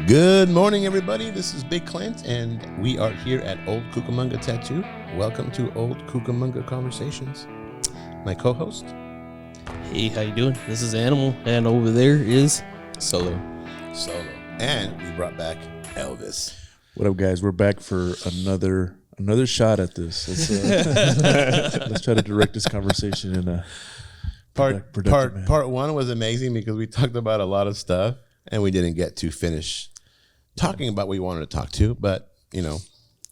Good morning, everybody. This is Big Clint, and we are here at Old Cucamonga Tattoo. Welcome to Old Cucamonga Conversations. My co-host. Hey, how you doing? This is Animal, and over there is Solo. And we brought back Elvis. What up, guys? We're back for another shot at this. Let's try to direct this conversation in a productive manner. Part one was amazing because we talked about a lot of stuff, and we didn't get to finish talking about what we wanted to talk to. But, you know,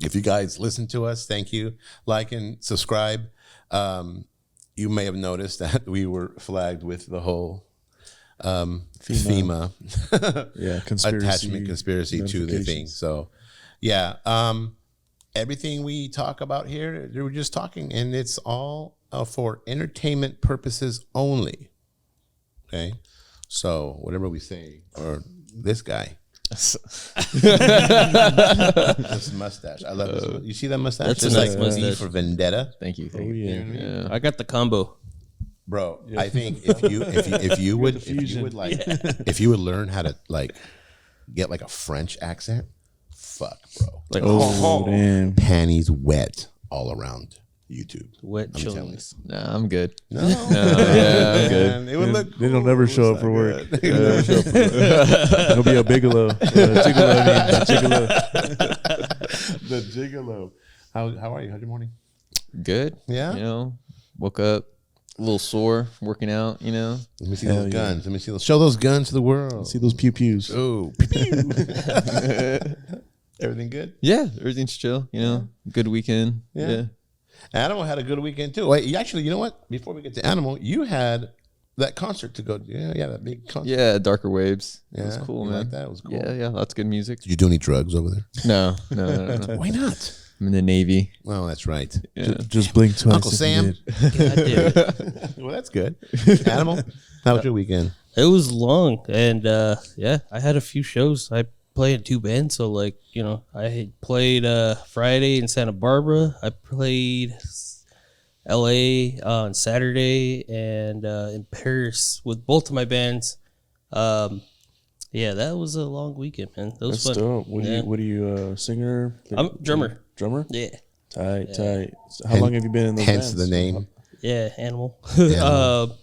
if you guys listen to us, thank you. Like and subscribe. You may have noticed that we were flagged with the whole FEMA attachment conspiracy to the thing. So, yeah, everything we talk about here, we're just talking, and it's all for entertainment purposes only. Okay, so whatever we say, or this guy. This mustache, I love this. You see that mustache? That's it's a nice like V mustache. for Vendetta. Thank you. Oh, yeah. You know what I mean? I got the combo. Bro, I think if you would learn how to like get like a French accent, fuck, bro. Like Damn. Panties wet all around YouTube. wet I'm telling chilies. Nah, I'm good. No, yeah, I'm good. man, it would look. They don't cool. never show up for work. It'll be a Bigelow. Gigolo. The gigolo. How are you? How's your morning? Good. Yeah? You know, woke up a little sore, working out, you know. Let me see Hell those yeah. guns. Let me see those. Show those guns to the world. See those pew-pews. Oh, everything good? Yeah, everything's chill, you know. Good weekend. Yeah. Yeah. Animal had a good weekend too. Wait, actually, you know what? Before we get to Animal, you had that concert to go. Yeah, that big concert. Yeah, Darker Waves. Yeah, It was cool, you man. like that? It was cool. Yeah, lots of good music. Did you do any drugs over there? No. Why not? I'm in the Navy. Well, that's right. Yeah. Just blink twice. Uncle if you Sam. did. God damn it. Well, that's good. Animal, how was your weekend? It was long, and yeah, I had a few shows. I played in two bands, so like, you know, I had played Friday in Santa Barbara. I played LA on Saturday, and in Paris with both of my bands. Yeah, that was a long weekend, man. That was That's fun. dope. What are you, singer? I'm drummer. Drummer? Yeah. Tight. So how long have you been in those Hence bands? the name. Yeah, Animal. Animal.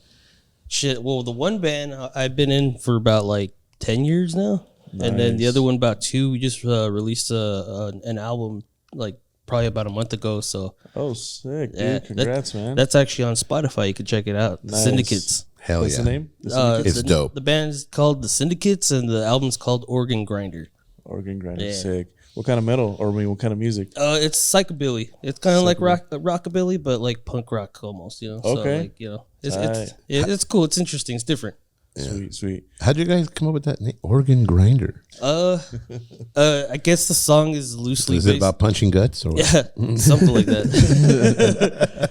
Shit. Well, the one band I've been in for about like 10 years now, and then the Nice. other one about 2. We just released an album like probably about a month ago. So Oh, sick, dude. Yeah, Congrats, man. that's actually on Spotify. You can check it out. The Nice. Syndicates. Hell What's yeah. the name? The Syndicates? It's dope. The band's called The Syndicates, and the album's called Organ Grinder. Organ Grinder. Yeah. Sick. What kind of metal? Or I mean, what kind of music? It's psychobilly. It's kind of like rockabilly, but like punk rock almost. You know. So Okay. like, you know, it's cool. It's interesting. It's different. Sweet. How'd you guys come up with that name? Organ Grinder. I guess the song is loosely Is based. it about punching guts or what? Yeah, something like that.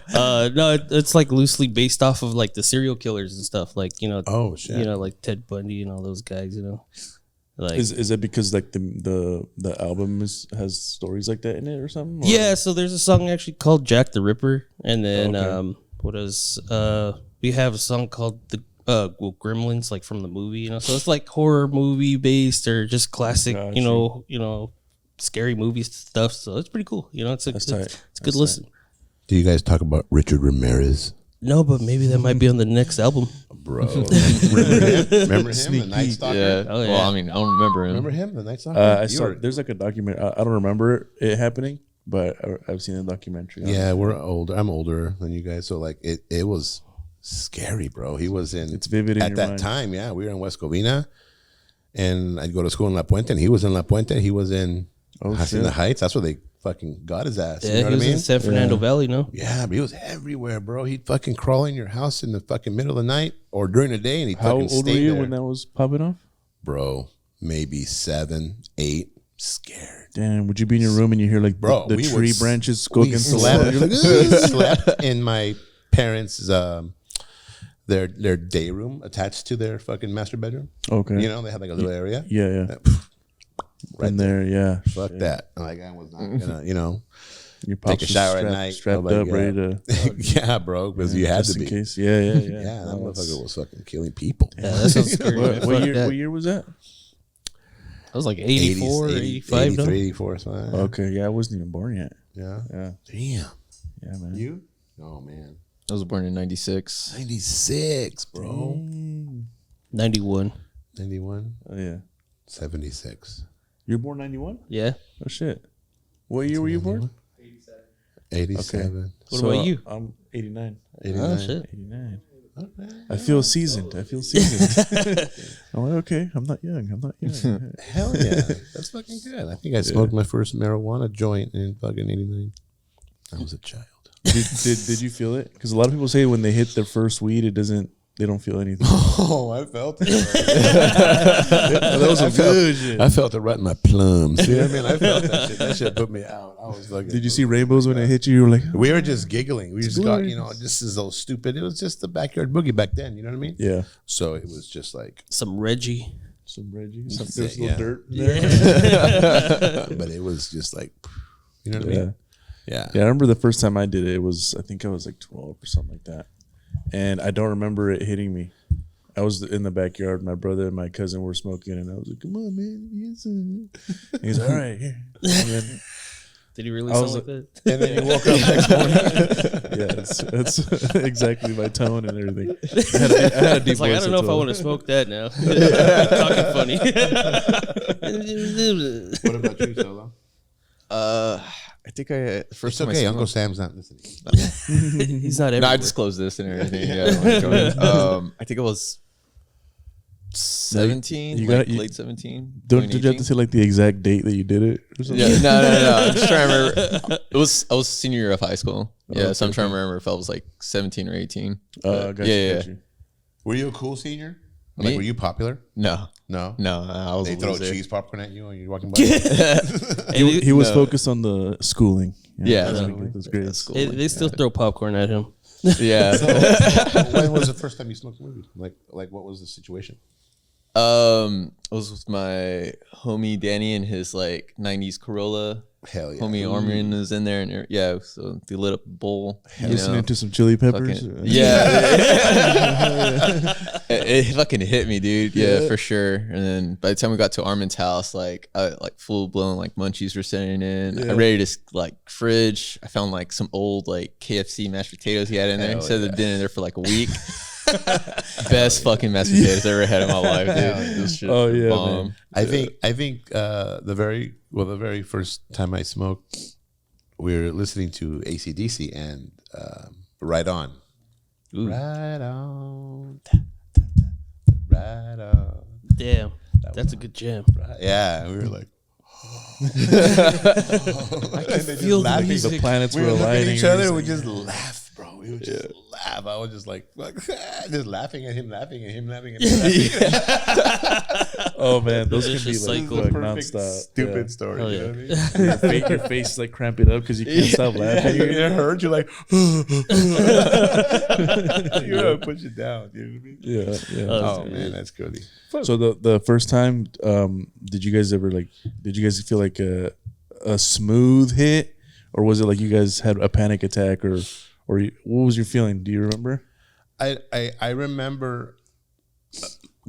No, it's like loosely based off of like the serial killers and stuff. Like, you know, Oh, shit. you know, like Ted Bundy and all those guys. You know, like Is it because like the album has stories like that in it or something? Or? yeah. So there's a song actually called Jack the Ripper, and then Okay. we have a song called the Gremlins, like from the movie. You know, so it's like horror movie based or just classic. Got You know, scary movie stuff. So it's pretty cool. You know, it's a That's it's tight. a good That's listen. Do you guys talk about Richard Ramirez? No, but maybe that might be on the next album. Bro. Remember him? The Night Stalker? Yeah. Oh, yeah. Well, I mean, I don't remember him. Remember him? The Night Stalker? I You saw were- there's like a documentary. I don't remember it happening, but I've seen a documentary. on Yeah, it. we're older. I'm older than you guys. So like it was scary, bro. He was in It's vivid in at your that mind. time. Yeah, we were in West Covina, and I'd go to school in La Puente, and he was in La Puente. He was in Hacienda shit. Heights. That's where they fucking got his ass. Yeah, you know he what I was mean? in San Fernando Valley, no? Yeah, but he was everywhere, bro. He'd fucking crawl in your house in the fucking middle of the night or during the day, and he'd How fucking old were stay you there. when that was popping off? Bro, maybe 7, 8. Scared. Damn, would you be in your room and you hear like Bro, the we tree would- branches go We against the slept, wall? You're like, slept in my parents' their day room attached to their fucking master bedroom. okay. You know, they had like a little area. Yeah. Right in there, yeah. Fuck that. Like I was not gonna, you know, Your take pops a was shower at night. strapped Nobody up, got- ready to. yeah, bro, because you had just to in be. case. Yeah. Yeah, that No, motherfucker that's- was fucking killing people. Yeah, that sounds scary. man. What Fuck year? that. What year was that? I was like 84, 85. 83, no? 84. Something. Okay, yeah, I wasn't even born yet. Yeah. Yeah, Damn. yeah, man. You? Oh, man. I was born in 96. 96, bro. 91. 91. Oh yeah, 76. you were born 91. Yeah. Oh shit. What year were you born? 87. What about you? I'm 89. 89. Oh, shit. 89. Okay. I feel seasoned. I'm like, okay, I'm not young. Hell yeah. That's fucking good. I think I smoked my first marijuana joint in fucking 89. I was a child. Did you feel it? Because a lot of people say when they hit their first weed, they don't feel anything. Oh, I felt it. That was a good shit. I felt it right in my plums. You know what I mean? I felt that shit. That shit put me out. I was fucking. Did you see rainbows when it hit you? You were like, We were just giggling. We just got, this is so stupid. It was just the backyard boogie back then. You know what I mean? yeah, So it was just like, Some Reggie. some Reggie, That's there's it, a little dirt. but it was just like, you know what I Yeah. mean? Yeah. Yeah, I remember the first time I did it. I think I was like 12 or something like that, and I don't remember it hitting me. I was in the backyard. My brother and my cousin were smoking, and I was like, "Come on, man, get some." And he's like, "All right, here." And then, Did he really I sound was like that? And then you woke up next morning. yeah, that's exactly my tone and everything. I had a deep It's like, I voice don't know at if I 12. want to smoke that now. Talking funny. What about you, Solo? I think the first It's time okay. I Uncle smoked, Sam's not listening. He's not no, everywhere. I disclosed this and everything. Yeah, I don't wanna go in. I think it was 17, You like got- you- late 17. Did you have to 2018? say like the exact date that you did it? Or something? Yeah, no. I'm just trying to remember. I was senior year of high school. Yeah, so I'm trying to remember if I was like 17 or 18. Got yeah, you, yeah. got you. Were you a cool senior? Me? Like, were you popular? No, No. I was They a throw loser. cheese popcorn at you when you're walking by. He was focused on the schooling. Yeah, that's no. what that's great. That's cool. They still throw popcorn at him. Yeah. When was the first time you smoked weed? Like what was the situation? I was with my homie Danny and his like 90s Corolla. Hell yeah. Homie Armin was in there, and yeah, so they lit up a bowl. Listening to some Chili Peppers. Fucking, yeah, it fucking hit me, dude. Yeah, for sure. And then by the time we got to Armin's house, like full blown like munchies were sitting in. I raided his like fridge. I found like some old like KFC mashed potatoes he had in there. He said they'd been in there for like a week. Best fucking mashed potatoes I ever had in my life, dude. It was just Oh, yeah, bomb. man. I think the very first time I smoked, we were listening to AC/DC and Right On. Ooh. Right on. Right on. Damn. That's a good jam. Right. Yeah, we were like, I can feel the laughing. music. The planets we were were looking at aligning. each other. We just laugh, bro. We would just laugh. I was just like just laughing at him, laughing at him, laughing at him. Oh man, those can be Vicious like cycle. fuck Perfect, nonstop. stupid story. Hell You yeah. know what I mean? Your face is like cramping up because you can't stop laughing. It hurt. You're like, you gotta push it down. You know what I mean? Yeah, yeah. Oh man, that's goody. So the first time, did you guys feel like a smooth hit, or was it like you guys had a panic attack, or what was your feeling? Do you remember? I remember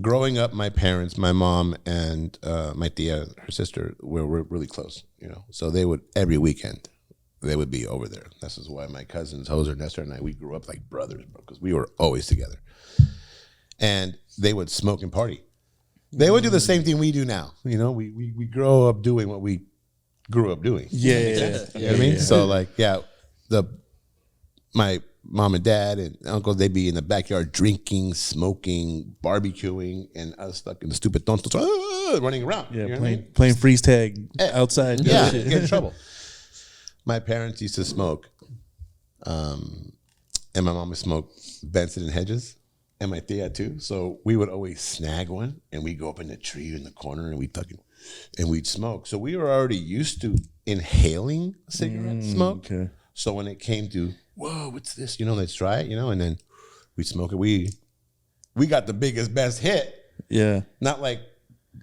growing up. My parents, my mom and my tia, her sister, were really close. You know, so they would every weekend they would be over there. This is why my cousins Hoser, Nestor, and I, we grew up like brothers, bro, because we were always together. And they would smoke and party. They would do the same thing we do now. You know, we grow up doing what we grew up doing. Yeah. You know what I mean? So like, my mom and dad and uncle, they'd be in the backyard drinking, smoking, barbecuing, and us fucking stupid tontos running around. Yeah, You know what I mean? playing freeze tag outside. Yeah, get in trouble. My parents used to smoke, and my mom would smoke Benson and Hedges, and my tia too. So we would always snag one, and we'd go up in the tree in the corner, and we'd smoke. So we were already used to inhaling cigarette smoke. Okay. So when it came to, whoa, what's this? You know, let's try it. You know, and then we'd smoke it. We got the biggest, best hit. Yeah. Not like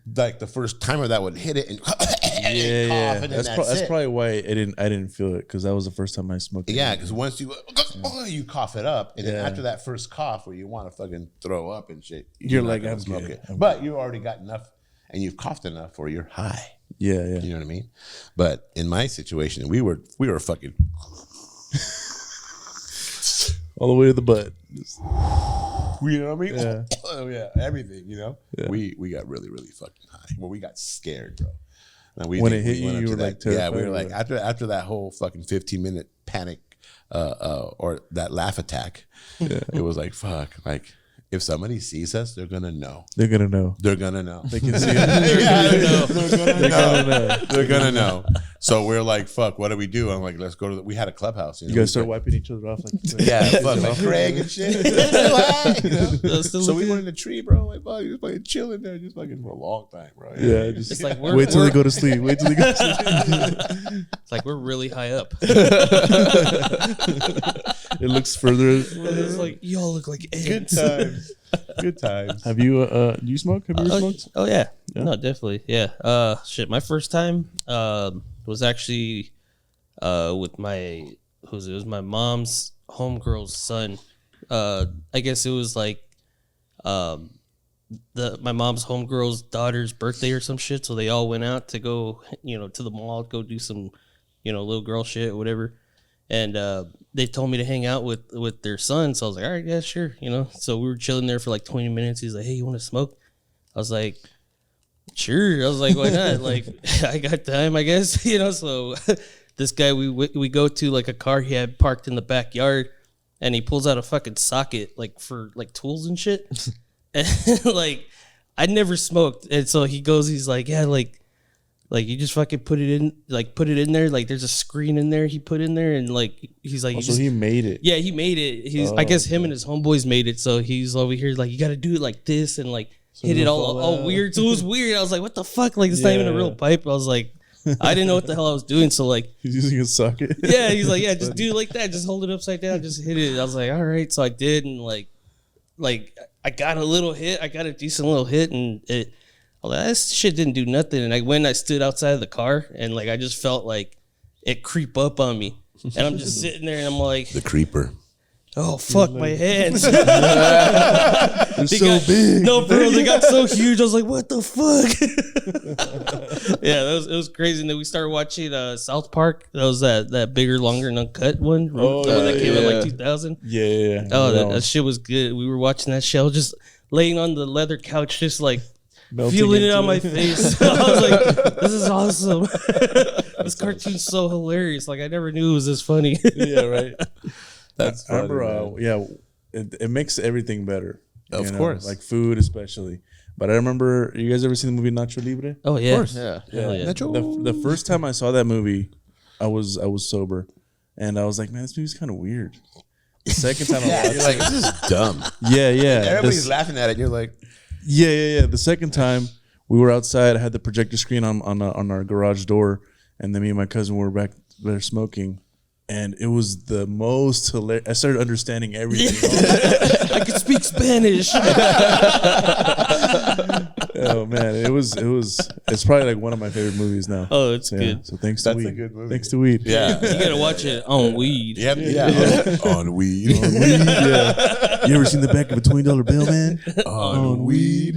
the first timer that would hit it and cough, Yeah. and then That's it. probably why I didn't feel it, because that was the first time I smoked. Yeah, because once you cough it up, and then Yeah. after that first cough where you want to fucking throw up and shit, You're not like, gonna I'm smoke good. it. But you already got enough and you've coughed enough or you're high. Yeah, yeah. You know what I mean? But in my situation, we were fucking All the way to the butt. you know what I mean? Yeah. Oh yeah, everything, you know? Yeah. We got really, really fucking high. Well, we got scared, bro. And we When did- it hit we you, went up you to were, that- like, terrified, yeah, we were or like what? after that whole fucking 15-minute panic or that laugh attack, it was like fuck, like if somebody sees us, they're gonna know. They're gonna know. They're gonna know. They can see it. They're gonna know. know. They're gonna know. So we're like, fuck, what do we do? I'm like, let's go to we had a clubhouse. You guys start wiping each other off like yeah, fuck, like Craig and shit. You know? Still So we looking- went in the tree, bro. Like, fuck, just fucking chilling there, just fucking for a long time, bro. Yeah, just It's like wait till they go to sleep. Wait till they go to sleep. It's like we're really high up. It looks further. It's like y'all look like Good ants. times. Good times. Have you do you smoke? Have you ever smoked? Oh yeah. No, definitely. Yeah. Shit. My first time was actually with my it was my mom's homegirl's son. I guess it was like my mom's homegirl's daughter's birthday or some shit. So they all went out to go, to the mall, go do some, little girl shit or whatever. And they told me to hang out with their son. So I was like, all right, yeah, sure. So we were chilling there for like 20 minutes. He's like, hey, you want to smoke? I was like, sure. I was like, why not? Like, I got time, I guess. So this guy, we go to like a car he had parked in the backyard, and he pulls out a fucking socket like for like tools and shit. And like, I never smoked. And so he goes, he's like, yeah, like you just fucking put it in there. Like there's a screen in there he put in there, and like he's like, So he made it. yeah, he made it. I guess him and his homeboys made it. So he's over here like, you got to do it like this and like hit it it'll all fall out. weird. So it was weird. I was like, what the fuck? Like it's not even a real Yeah. pipe. I was like, I didn't know what the hell I was doing. So like, He's using a socket. yeah, he's like, yeah, just do it like that. Just hold it upside down. Just hit it. I was like, all right. So I did, and like I got a little hit. I got a decent little hit, and it. This shit didn't do nothing. And I stood outside of the car, and like I just felt like it creep up on me, and I'm just sitting there, and I'm like, The creeper. oh fuck my hands. They're so big. No, bro, they got so huge. I was like, what the fuck? Yeah, it was crazy. And then we started watching South Park. That was that bigger, longer, and uncut one. Oh, the one that came out yeah. like 2000. Yeah. Oh, That that shit was good. We were watching that show, just laying on the leather couch, just like Melting feeling it into on my face. I was like, this is awesome. This cartoon's so hilarious. Like, I never knew it was this funny. Yeah, right. That's I remember, funny, it makes everything better. Of course. Like food especially. But I remember, you guys ever seen the movie Nacho Libre? Oh, yeah. Yeah. Hell yeah. The first time I saw that movie, I was sober, and I was like, man, this movie's kind of weird. The second time I watched You're like, this is dumb. yeah. Everybody's This- laughing at it. You're like, Yeah. The second time we were outside, I had the projector screen on our garage door, and then me and my cousin were back there smoking, and it was the most hilarious. I started understanding everything. I could speak Spanish. Oh man, it's probably like one of my favorite movies now. Oh, it's Yeah, good. So thanks to That's weed. a good movie. Thanks to weed. yeah. You gotta watch it on weed. Yep. Yeah. On weed. Weed, yeah. You ever seen the back of a $20 bill, man? On weed.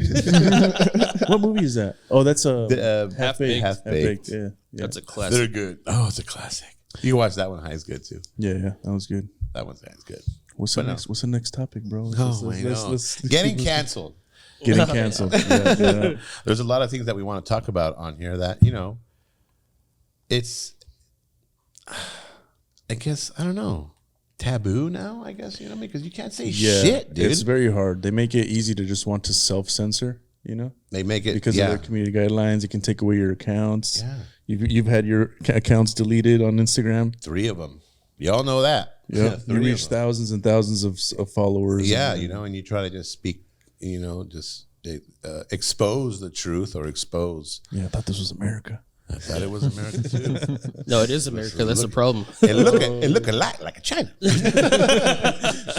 What movie is that? Oh, that's Half-Baked. Half-Baked. Yeah. That's a They're classic. good. Oh, it's a classic. You can watch that one. High is good too. Yeah. That was good. That one's good. What's the next topic, bro? Let's getting canceled. Getting canceled. Yeah. There's a lot of things that we want to talk about on here that, it's, I guess, I don't know, taboo now, I guess, because you can't say Yeah, shit, dude. it's very hard. They make it easy to just want to self-censor, They make it, because of their community guidelines. It can take away your accounts. Yeah. You've had your accounts deleted on Instagram. 3 of them. Y'all know that. Yeah, 3 you of reach them. thousands and thousands of followers. Yeah, and, and you try to just speak, just expose the truth or expose. Yeah, I thought this was America. I thought it was America too. No, it is America. That's the problem. It look a lot like a China.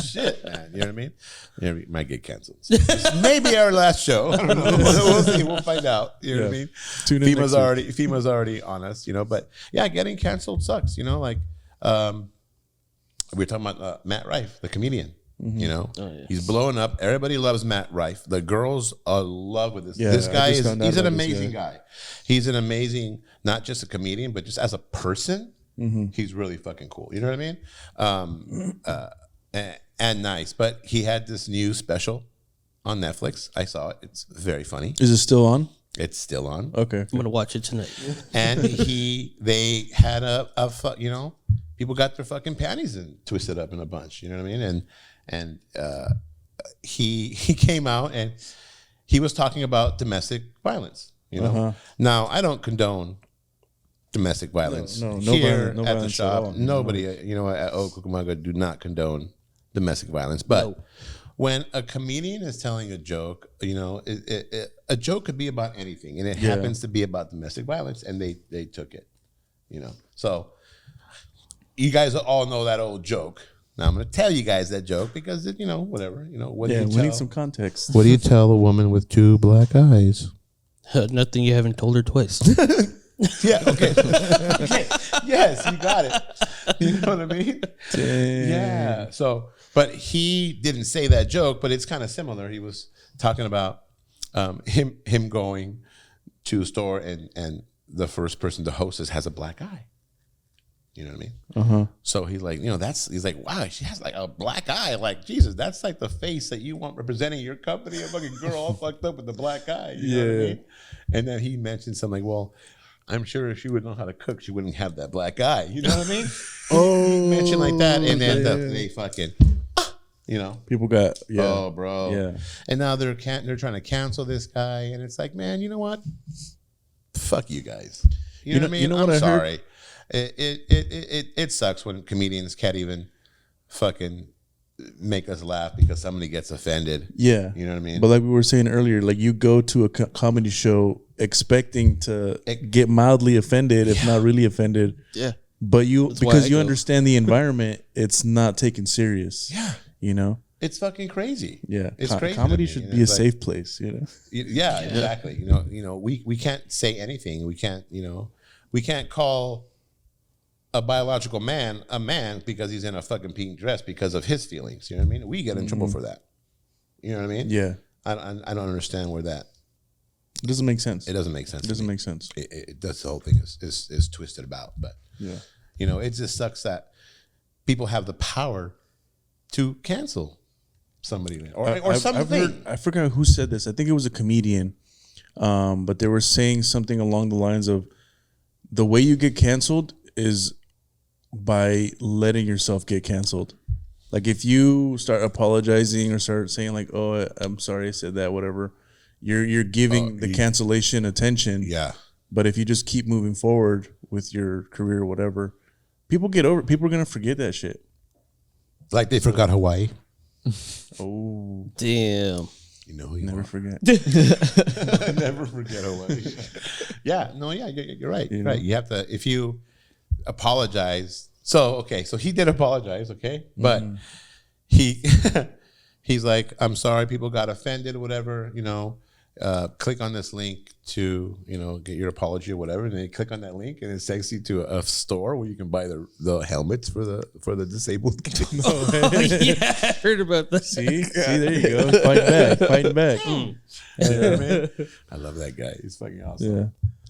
Shit, man. You know what I mean? Yeah, we might get canceled. So this may be our last show. I don't know. We'll see. We'll find out. You know what I mean? Tune in next week. FEMA's already on us. But yeah, getting canceled sucks. Like we were talking about Matt Rife, the comedian. You know, Oh, yeah. he's blowing up. Everybody loves Matt Rife. The girls are in love with this. Yeah, This I guy just is found out he's an about this amazing guy. He's an amazing, not just a comedian, but just as a person, he's really fucking cool. You know what I mean? And nice. But he had this new special on Netflix. I saw it. It's very funny. Is it still on? It's still on. Okay. I'm gonna watch it tonight. And they had you know, people got their fucking panties and twisted up in a bunch. You know what I mean? And he came out and he was talking about domestic violence. You know, now I don't condone domestic violence No here no at the violence at shop. all. Nobody, you know, at Cucamonga do not condone domestic violence, but. When a comedian is telling a joke, you know, a joke could be about anything, and it happens to be about domestic violence, and they took it, you know. So you guys all know that old joke. Now I'm going to tell you guys that joke because you know, whatever, you know. What do Yeah, you we tell? need some context. What do you tell a woman with 2 black eyes? Nothing you haven't told her twice. Yeah. Okay. Okay. Yes, you got it. You know what I mean? Dang. Yeah. So, but he didn't say that joke, but it's kind of similar. He was talking about him going to a store and the first person to hostess has a black eye. You know what I mean? So he's like, you know, he's like, wow, she has like a black eye. Like, Jesus, that's like the face that you want representing your company. A fucking girl all fucked up with the black eye. You know what I mean? And then he mentioned something like, well, I'm sure if she would know how to cook, she wouldn't have that black eye. You know what I mean? He mentioned like that, and then they fucking, you know, People got oh, bro, Yeah. And now they're trying to cancel this guy, and it's like, man, you know what? Fuck you guys. You know what I mean? you know what I'm I heard? sorry. It sucks when comedians can't even fucking make us laugh because somebody gets offended. Yeah. You know what I mean? But like we were saying earlier, like you go to a comedy show expecting to get mildly offended, if not really offended. Yeah. But why because I you go. understand the environment, it's not taken serious. Yeah. You know? It's fucking crazy. Yeah. It's crazy. to Comedy me, should you know? be a It's like- safe place, you know? Yeah, exactly. You know, we can't say anything. We can't, you know, we can't call a biological man a man because he's in a fucking pink dress because of his feelings. You know what I mean? We get in trouble for that. You know what I mean? Yeah. I don't understand where that. It doesn't make sense. It doesn't make sense. It doesn't make sense. That's the whole thing is twisted about. But Yeah. you know, it just sucks that people have the power to cancel somebody or something. I forgot who said this. I think it was a comedian. But they were saying something along the lines of the way you get canceled is by letting yourself get canceled. Like if you start apologizing or start saying like, "Oh, I'm sorry I said that," whatever, you're giving the cancellation attention. Yeah. But if you just keep moving forward with your career or whatever, people are gonna forget that shit. Like they forgot Hawaii. Oh, Damn. You know who you never are. forget. Never forget Hawaii. Yeah, no, yeah, you're right. You're right. You have to, if you apologize. So he did apologize, okay? But he's like, I'm sorry, people got offended or whatever, you know. Click on this link to, you know, get your apology or whatever. And then you click on that link and it takes you to a store where you can buy the helmets for the disabled kids. Yeah, I heard about that. See, there you go. Fighting back. You know what I mean? I love that guy. He's fucking awesome.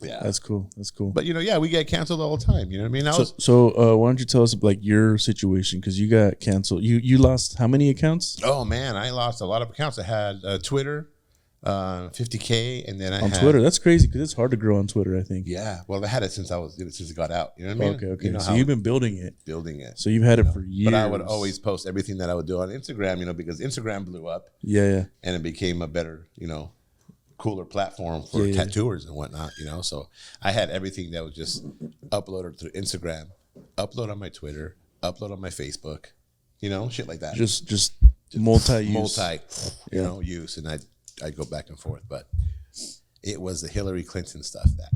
Yeah, Yeah. that's cool. But you know, yeah, we get canceled all the time. You know what I mean? So why don't you tell us like your situation? Because you got canceled. You lost how many accounts Oh man, I lost a lot of accounts. I had Twitter, 50K, and then I on had, Twitter? That's crazy because it's hard to grow on Twitter. I think. Yeah, well, I had it since it got out. You know what I mean? Okay. You know So how you've been building it. building it. So you've had it for years. But I would always post everything that I would do on Instagram, you know, because Instagram blew up Yeah. and it became a better, you know, cooler platform for Yeah. tattooers and whatnot, you know. So I had everything that was just uploaded through Instagram, upload on my Twitter, upload on my Facebook, you know, shit like that. Just multi-use. You know, use, and I'd go back and forth. But it was the Hillary Clinton stuff that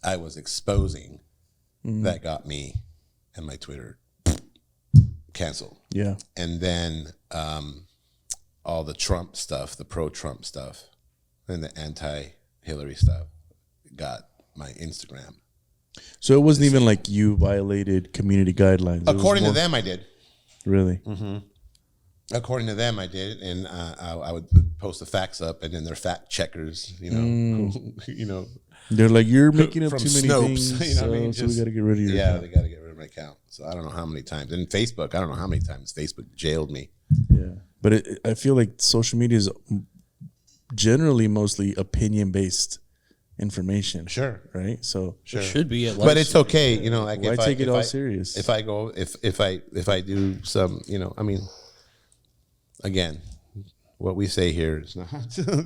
I was exposing that got me and my Twitter canceled. Yeah. And then all the Trump stuff, the pro-Trump stuff, and the anti-Hillary stuff got my Instagram. So it wasn't even like you violated community guidelines. It was According to more- them, I did. Really? According to them, I did, and I would post the facts up, and then their fact checkers, you know, They're like, you're making up from too many Snopes, things, you know what I mean? so we got to get rid of your yeah, account. they got to get rid of my account. So I don't know how many times. And Facebook, I don't know how many times Facebook jailed me. Yeah, but I feel like social media is generally mostly opinion based information. Sure. Right. So Sure, It should be at but it's okay, you know. Like why if take it all I, serious? If I go, if I do some, you know, I mean, again, what we say here is not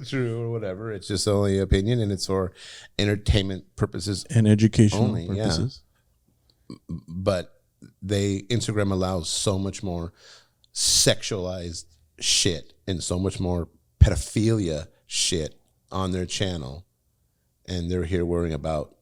true or whatever. It's just only opinion, and it's for entertainment purposes and educational only, yeah. purposes. But Instagram allows so much more sexualized shit and so much more pedophilia shit on their channel, and they're here worrying about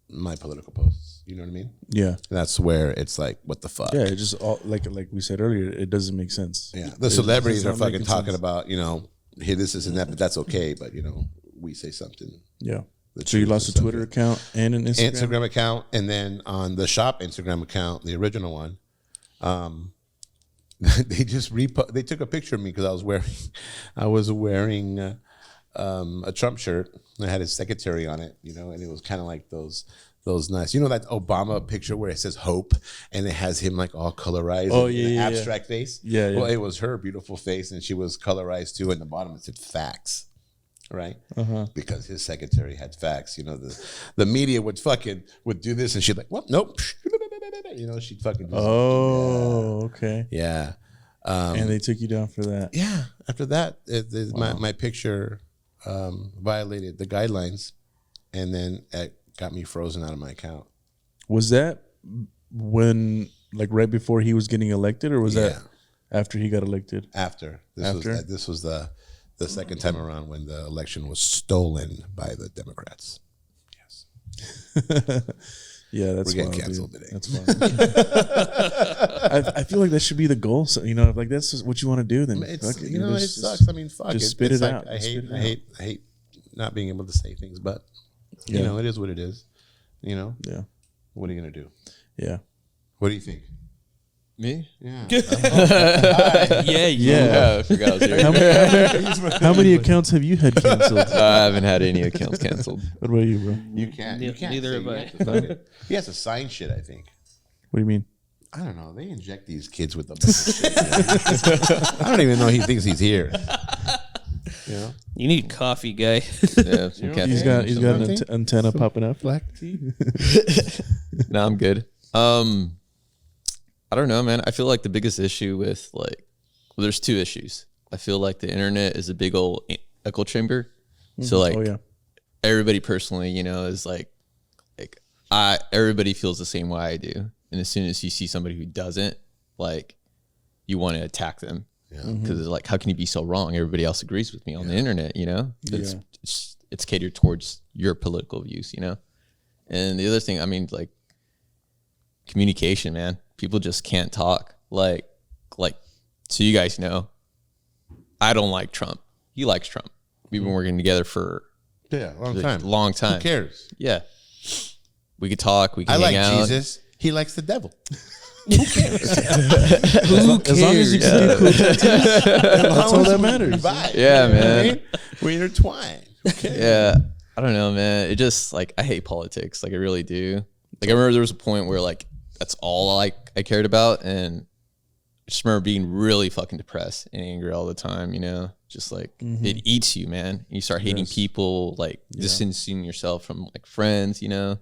my political posts. You know what I mean? Yeah. And that's where it's like, what the fuck? Yeah. It just all like we said earlier, it doesn't make sense. Yeah. The It celebrities does are not fucking make talking sense. about, you know, hey, this and that, but that's okay. But you know, we say something. Yeah. The So you truth lost a and stuff, Twitter yeah. account and an Instagram. Instagram account, and then on the shop Instagram account, the original one, they just they took a picture of me because I was wearing a Trump shirt. And I had his secretary on it, you know, and it was kind of like those nice, you know, that Obama picture where it says hope and it has him like all colorized. Oh, in yeah, an yeah, abstract face. Yeah, yeah. Well, it was her beautiful face, and she was colorized too. And the bottom it said facts. Right, because his secretary had facts. You know, the media would do this, and she'd like, well, nope, you know, she'd fucking. Just, Oh, okay. yeah. And they took you down for that. Yeah. After that, my picture violated the guidelines, and then it got me frozen out of my account. Was that when, like, right before he was getting elected, or was that after he got elected? After After? this was the second time around when the election was stolen by the Democrats. Yes. Yeah, that's We're getting wild, canceled dude. today. That's wild. I feel like that should be the goal. So, you know, if like that's what you want to do, then It's, fuck it, you know, it just- sucks. I mean, fuck just it. spit It's it like, out. I Spit it out. hate not being able to say things, but you Yeah. know, it is what it is. You know, Yeah, what are you gonna do? yeah, What do you think? Me? Yeah. yeah. I forgot I was here. How many accounts have you had canceled? I haven't had any accounts canceled. What about you, bro? You can't. You can't. Neither say have you I. have to fuck it. He has to sign shit, I think. What do you mean? I don't know. They inject these kids with a bunch of shit. I don't even know he thinks he's here. You know? You need coffee, guy. Yeah, some caffeine. He's got an Something? antenna popping up. Black tea. No, I'm good. I don't know, man. I feel like the biggest issue with well, there's two issues. I feel like the internet is a big old echo chamber. So like Oh yeah, everybody personally, you know, is like everybody feels the same way I do. And as soon as you see somebody who doesn't, like, you want to attack them. Because it's like, how can you be so wrong? Everybody else agrees with me on the internet, you know? It's catered towards your political views, you know? And the other thing, I mean, like, communication, man. People just can't talk. Like, so you guys know, I don't like Trump. He likes Trump. We've been working together for Yeah, long a time. long time. Who cares? Yeah. We could talk. We I can like hang out. Jesus. He likes the devil. as long as you can do cool tattoos, that's all that matters. Vibe, Yeah, you know what I man. mean? We intertwine. Yeah. I don't know, man. It just, like, I hate politics. Like, I really do. Like, I remember there was a point where, like, that's all I cared about. And I just remember being really fucking depressed and angry all the time, you know? Just like, it eats you, man. You start hating people, like, distancing yourself from, like, friends, you know?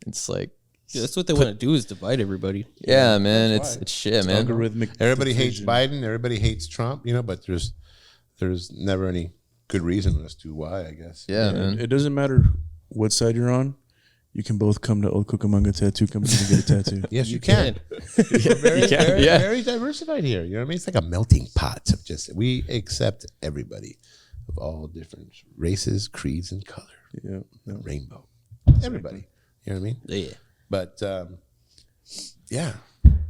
It's like, Yeah, that's what they want to do, is divide everybody. yeah, man. It's shit, man. Algorithmic. Everybody hates decision. Biden. Everybody hates Trump. You know, but there's never any good reason as to why. I guess. Yeah, man. It doesn't matter what side you're on. You can both come to Old Cucamonga Tattoo Company and get a tattoo. Yes, you can. We're very diversified here. You know what I mean? It's like a melting pot of we accept everybody of all different races, creeds, and color. Yeah. Rainbow. Everybody. You know what I mean? Yeah. But yeah,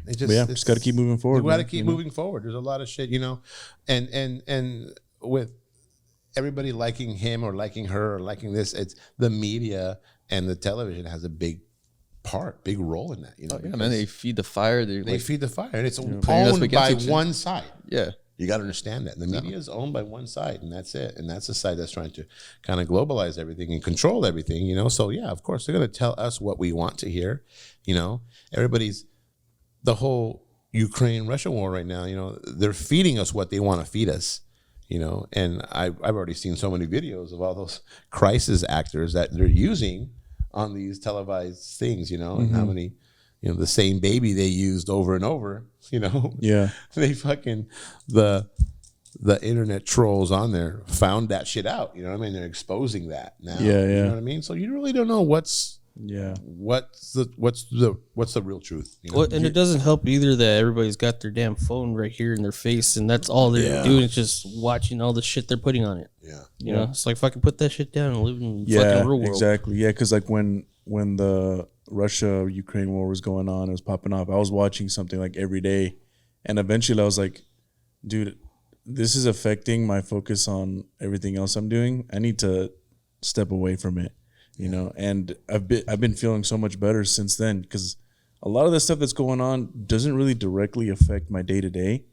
it just But yeah, just got to keep moving forward. We got to man, keep you know? moving forward. There's a lot of shit, you know, and with everybody liking him or liking her or liking this, it's the media and the television has a big role in that. You know, Yeah, man. They feed the fire. they feed the fire, and it's that's owned what by gets you. one side. Yeah. You got to understand that. And the media is owned by one side, and that's it. And that's the side that's trying to kind of globalize everything and control everything, you know? So, yeah, of course, they're going to tell us what we want to hear, you know? The whole Ukraine-Russia war right now, you know, they're feeding us what they want to feed us, you know? And I've already seen so many videos of all those crisis actors that they're using on these televised things, you know, and how many, you know, the same baby they used over and over, you know. Yeah. They fucking the internet trolls on there found that shit out. You know what I mean? They're exposing that now. Yeah, You yeah. know what I mean? So you really don't know what's the real truth. You know? Well, and it doesn't help either that everybody's got their damn phone right here in their face, and that's all they're doing is just watching all the shit they're putting on it. Yeah. You know, it's like fucking put that shit down and live in Yeah, fucking real world. exactly. Yeah, because like when the Russia-Ukraine war was going on, it was popping off. I was watching something like every day, and eventually I was like, dude, this is affecting my focus on everything else I'm doing. I need to step away from it, you know. And I've been feeling so much better since then, because a lot of the stuff that's going on doesn't really directly affect my day to day.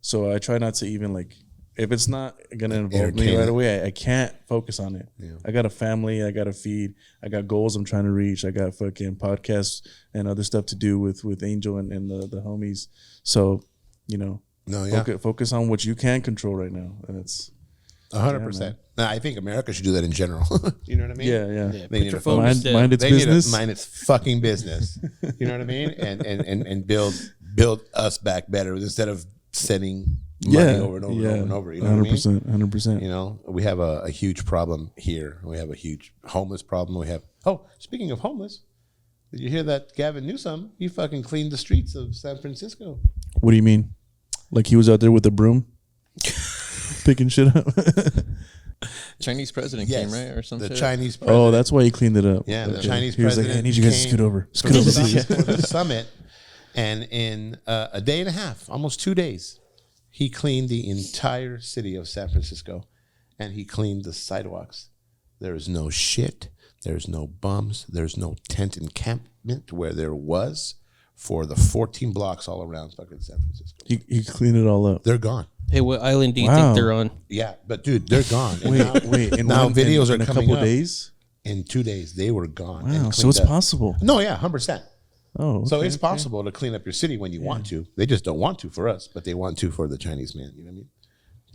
So I try not to even like, if it's not gonna involve me right away, I can't focus on it. Yeah. I got a family, I got to feed, I got goals I'm trying to reach, I got fucking podcasts and other stuff to do with Angel and the homies. So, you know, focus on what you can control right now, and it's 100%. Now, I think America should do that in general. You know what I mean? Yeah. They need to mind its they business. Need to mind its fucking business. You know what I mean? And build us back better instead of sending money over and over and over. You know 100%, what I mean? 100%. You know, we have a huge problem here. We have a huge homeless problem. We have. Oh, speaking of homeless, did you hear that Gavin Newsom? He fucking cleaned the streets of San Francisco. What do you mean? Like he was out there with a broom, picking shit up? Chinese president came, right? Or something. The Chinese president. Oh, that's why he cleaned it up. Yeah, the Chinese He was president. like, I need you guys to scoot over. Scoot over, please. For the summit. And in a day and a half, almost 2 days, he cleaned the entire city of San Francisco, and he cleaned the sidewalks. There is no shit. There's no bums. There's no tent encampment where there was for the 14 blocks all around fucking San Francisco. He cleaned it all up. They're gone. Hey, what island do you think they're on? Yeah, but dude, they're gone. And Wait. And now videos are in a coming couple up. days. In 2 days, they were gone. Wow, and so it's cleaned up. possible. No, yeah, 100%. Oh, okay, So it's possible to clean up your city when you want to. They just don't want to for us, but they want to for the Chinese man. You know what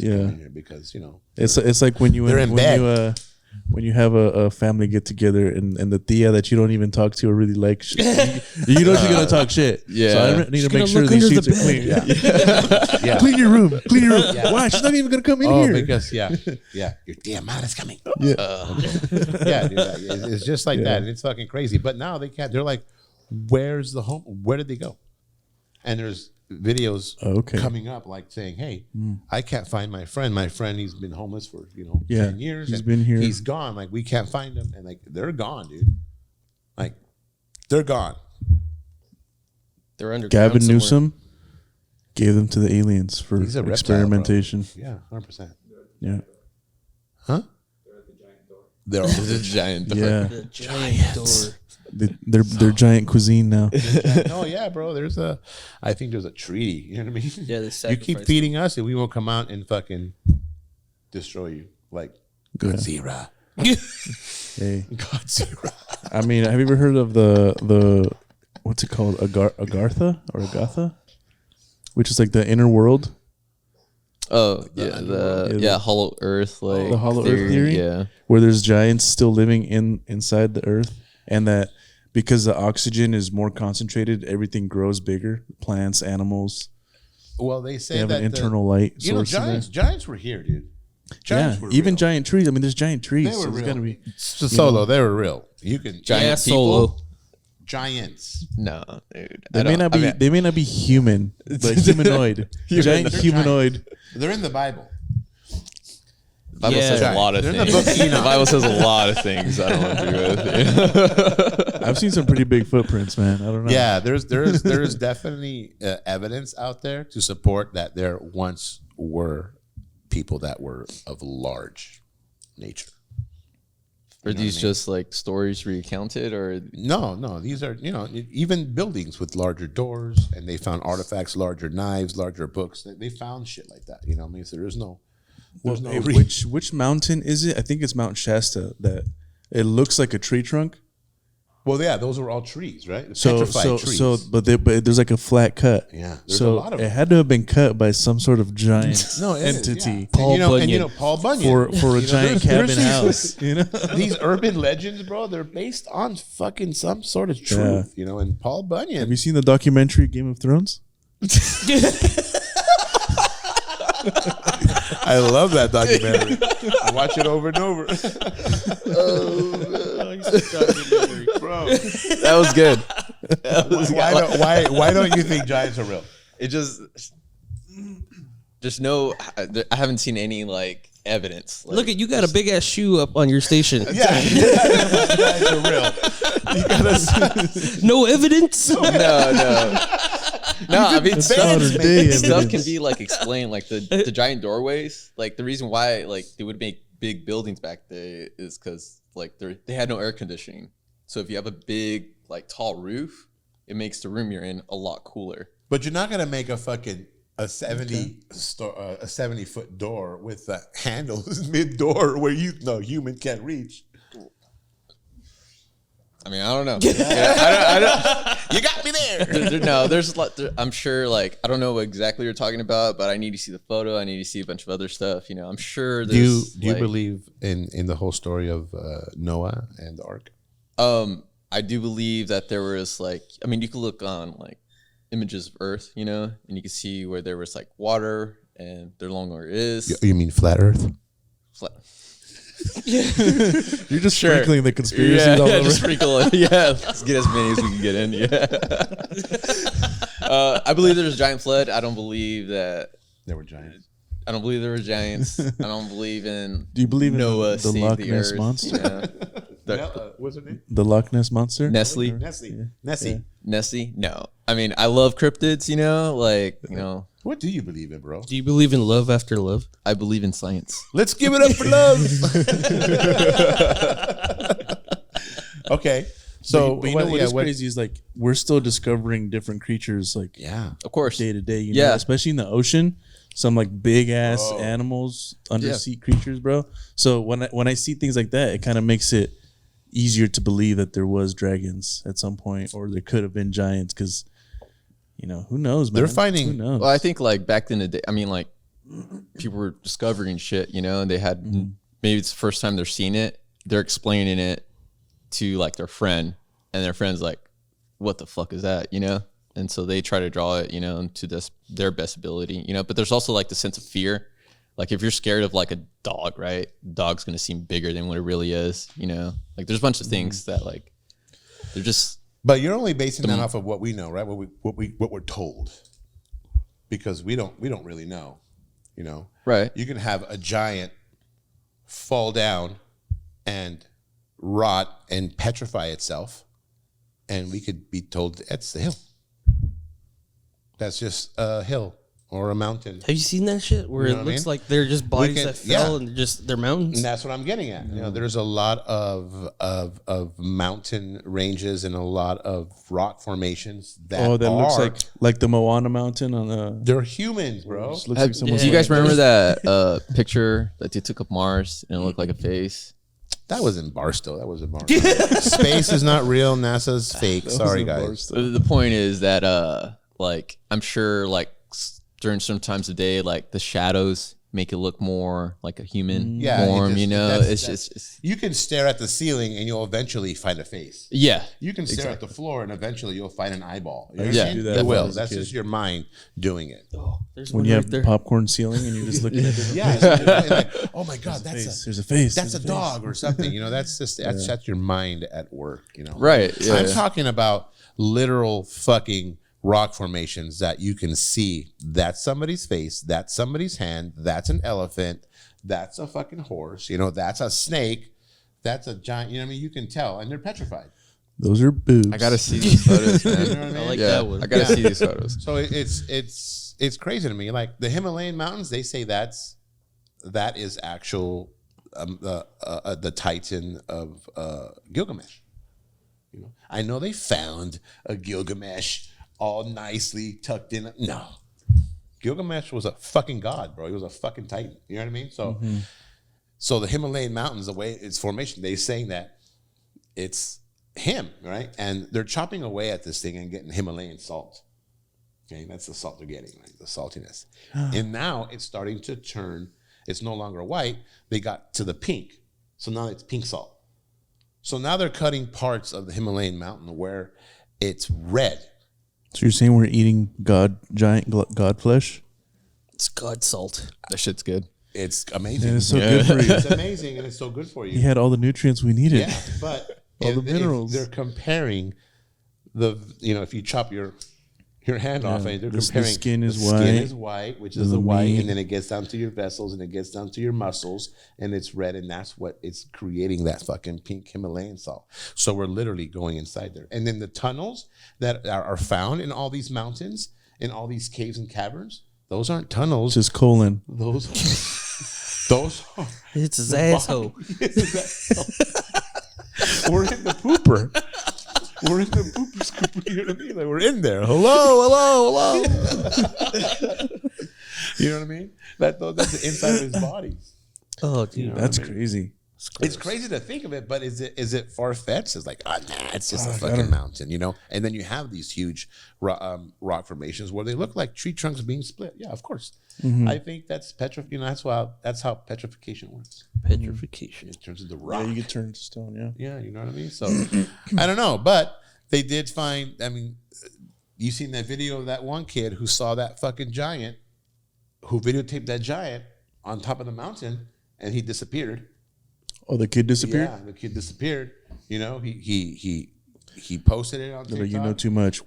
I mean? Yeah, because you know it's like when you They're in bed. When you have a family get together and the tia that you don't even talk to or really like, you know she's gonna talk shit. Yeah. So I need to make sure these sheets are clean. Yeah. Clean your room. Why? She's not even gonna come in here. Because your tia man is coming. Yeah. Yeah, dude, it's just like that, and it's fucking crazy. But now they can't. They're like, where's the home? Where did they go? And there's videos coming up like saying, hey, I can't find my friend. My friend, he's been homeless for 10 years. He's been here. He's gone. Like, we can't find him. And like, they're gone, dude. Like, they're gone. They're underground Gavin somewhere. Newsom gave them to the aliens for He's a reptile, experimentation. Yeah, 100%. Yeah. Huh? They're all It's a giant door. Yeah. The giant door. They're giant cuisine now. Oh yeah, bro. I think there's a treaty. You know what I mean? Yeah, they You keep sacrificed feeding us, and we will come out and fucking destroy you, like Godzilla. Hey, Godzilla. I mean, have you ever heard of the what's it called, Agartha or Agatha, which is like the inner world? Oh yeah, Hollow Earth, like The Hollow Earth theory? Yeah, Where there's giants still living inside the earth, and that because the oxygen is more concentrated, everything grows bigger. Plants, animals. Well, they say They have that an internal light source. in there. giants were here, dude. Yeah, Giants were even real. giant trees. I mean, there's giant trees. They So were there's real. gotta be Solo, they were real. You can Giant Solo. giants. no, dude. They may not be. They may not be human, but humanoid. Giant They're humanoid. They're in the Bible. The Bible says Giant. a lot of They're in things. the book The Bible says a lot of things I don't agree with. I've seen some pretty big footprints, man. I don't know. Yeah, there's definitely evidence out there to support that there once were people that were of large nature. Are these just like stories recounted, or No, these are, even buildings with larger doors, and they found artifacts, larger knives, larger books. They found shit like that. I mean, so there's no Hey, which mountain is it? I think it's Mount Shasta. That it looks like a tree trunk. Well, yeah, those were all trees, right? So Petrified trees. but there's like a flat cut. Yeah, there's so a lot of it them. had to have been cut by some sort of giant entity. Paul and Bunyan. Paul Bunyan For a giant cabin house, These urban legends, bro, they're based on fucking some sort of truth, And Paul Bunyan. Have you seen the documentary Game of Thrones? I love that documentary. I watch it over and over. Bro, that was good. why don't you think giants are real? It just no. I haven't seen any like evidence. Like, Look at you got a big ass shoe up on your station. Yeah, giants are real. You gotta No evidence. No, I mean Saturday stuff evidence. can be like explained, like the giant doorways. Like the reason why like they would make big buildings back there is because like they had no air conditioning. So if you have a big like tall roof, it makes the room you're in a lot cooler. But you're not gonna make a 70-foot door with the handles mid door where human can't reach. I mean, I don't know. I don't. You got me there. There's a lot. I'm sure, like, I don't know what exactly you're talking about, but I need to see the photo. I need to see a bunch of other stuff. I'm sure there's. Do you believe in the whole story of Noah and the ark? I do believe that there was like, I mean, you could look on like images of Earth, and you can see where there was like water and there no longer is. You mean flat Earth? Flat. You're just sprinkling the conspiracies all over. Just sprinkle it. Yeah, let's get as many as we can get in. Yeah. I believe there's a giant flood. I don't believe that There were giants. I don't believe there were giants. I don't believe in. Do you believe in Noah the saved Loch the Ness earth, monster? What's her name? The Loch Ness monster? Nestle. Nessie. Nessie? No. I mean, I love cryptids. What do you believe in, bro? Do you believe in love after love? I believe in science. Let's give it up for love. Okay. So, But you know what is crazy is like we're still discovering different creatures like Of course. day to day, Yeah. especially in the ocean. Some like big ass animals, undersea creatures, bro. So when I see things like that, it kind of makes it easier to believe that there was dragons at some point, or there could have been giants. Because who knows, man? They're finding- Who knows? Well, I think like back in the day, I mean, like people were discovering shit, and they had maybe it's the first time they're seeing it. They're explaining it to like their friend, and their friend's like, "What the fuck is that?" And so they try to draw it, to their best ability, But there's also like the sense of fear. Like if you're scared of like a dog, right? The dog's gonna seem bigger than what it really is, Like there's a bunch of things that like they're just. But you're only basing that off of what we know, right? What we're told, because we don't really know, Right. You can have a giant fall down and rot and petrify itself, and we could be told that's the hill. That's just a hill or a mountain. Have you seen that shit where You it know what I looks mean? like they're just bodies can- that fell yeah. and they're mountains? And that's what I'm getting at. There's a lot of mountain ranges and a lot of rock formations that looks are like the Moana mountain on the. they're humans, bro. Just looks like someone's Do you guys like- remember that picture that they took of Mars and it looked like a face? That was in Barstow. That was in Barstow. Space is not real. NASA's fake. Sorry, guys. The point is that like I'm sure like during some times of day, like the shadows make it look more like a human form. It's just You can stare at the ceiling and you'll eventually find a face. yeah. You can stare at the floor and eventually you'll find an eyeball. You know used what to I do mean? that You when I will. was a That's kid. just your mind doing it. There's When one you right have there. popcorn ceiling and you're just looking at it. Yeah. So you're like, oh my God, There's a face. that's a There's face. dog or something. That's your mind at work. Right. Yeah. I'm talking about literal fucking rock formations that you can see. That's somebody's face. That's somebody's hand. That's an elephant. That's a fucking horse. That's a snake. That's a giant. You can tell, and they're petrified. Those are boobs. I gotta see these photos, man. You know what I mean? I like Yeah, that one. I gotta see these photos. So it's crazy to me. Like the Himalayan mountains, they say that is actual the Titan of Gilgamesh. You know, I know they found a Gilgamesh all nicely tucked in. No, Gilgamesh was a fucking god, bro. He was a fucking Titan. You know what I mean? So, so the Himalayan mountains, the way its formation, they're saying that it's him, right? And they're chopping away at this thing and getting Himalayan salt. Okay, that's the salt they're getting, right? The saltiness. And now it's starting to turn. It's no longer white. They got to the pink. So now it's pink salt. So now they're cutting parts of the Himalayan mountain where it's red. So you're saying we're eating giant god flesh? It's God salt. That shit's good. It's amazing. And it's so good for you. It's amazing and it's so good for you. He had all the nutrients we needed. Yeah, but All the minerals. they're comparing if you chop your hand off, and they're The comparing skin is the skin white. is white, which is The the white, meat. and then it gets down to your vessels, and it gets down to your muscles, and it's red, and that's what it's creating that fucking pink Himalayan salt. So we're literally going inside there, and then the tunnels that are found in all these mountains, in all these caves and caverns, those aren't tunnels. Just colon. Those are It's his asshole. we're in the pooper. We're in the pooper scooper. You know what I mean? Like we're in there. Hello. You know what I mean? That's the inside of his body. Oh, dude. You know That's what I mean? crazy. It's crazy to think of it, but is it far fetched? It's like, it's just a fucking mountain, you know. And then you have these huge rock formations where they look like tree trunks being split. Yeah, of course. I think that's that's how petrification works. Petrification. In terms of the rock. Yeah, you get turned to stone, yeah. Yeah, you know what I mean? So I don't know, but they did find, I mean, you seen that video of that one kid who saw that fucking giant, who videotaped that giant on top of the mountain, and he disappeared. Oh, the kid disappeared? Yeah, the kid disappeared. You know, he posted it on TikTok. Like, you know too much.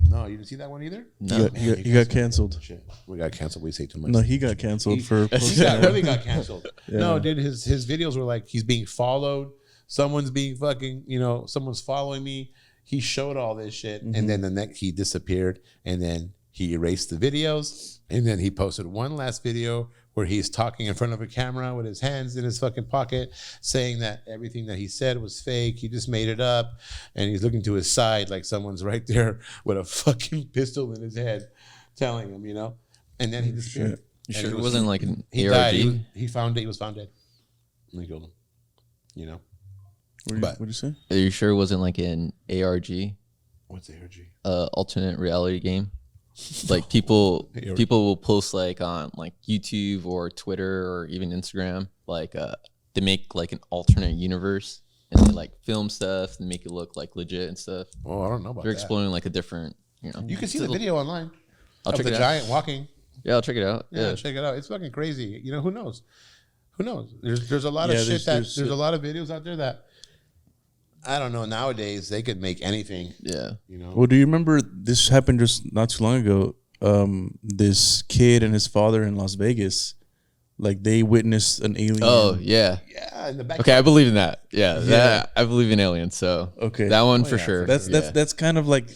No, you didn't see that one either? No. He got canceled. Shit, we got canceled. We say too much. No, he got canceled for He really got canceled. No, dude, his videos were like he's being followed. Someone's being fucking, someone's following me. He showed all this shit, and then he disappeared, and then he erased the videos, and then he posted one last video where he's talking in front of a camera with his hands in his fucking pocket, saying that everything that he said was fake. He just made it up, and he's looking to his side like someone's right there with a fucking pistol in his head, telling him, And then he disappeared. You And sure it wasn't like an he ARG? died. He was found dead. And they killed him. But- What'd you say? Are you sure it wasn't like an ARG, What's ARG? alternate reality game? Like people will post like on like YouTube or Twitter or even Instagram, like they make like an alternate universe and they like film stuff and make it look like legit and stuff. Oh, I don't know about They're that. exploring like a different, You can see the video online. I'll of check the it out. giant walking. Yeah, I'll check it out. Yeah, Yeah. check it out. It's fucking crazy. Who knows? Who knows? There's a lot of Yeah, shit there's- there's a lot of videos out there that I don't know. Nowadays they could make anything. Yeah. Well, do you remember this happened just not too long ago? This kid and his father in Las Vegas, like they witnessed an alien. Oh yeah. Yeah, in the back. Okay, I believe in that. Yeah, that I believe in aliens. So Okay. that one Oh, for yeah, sure. That's kind of like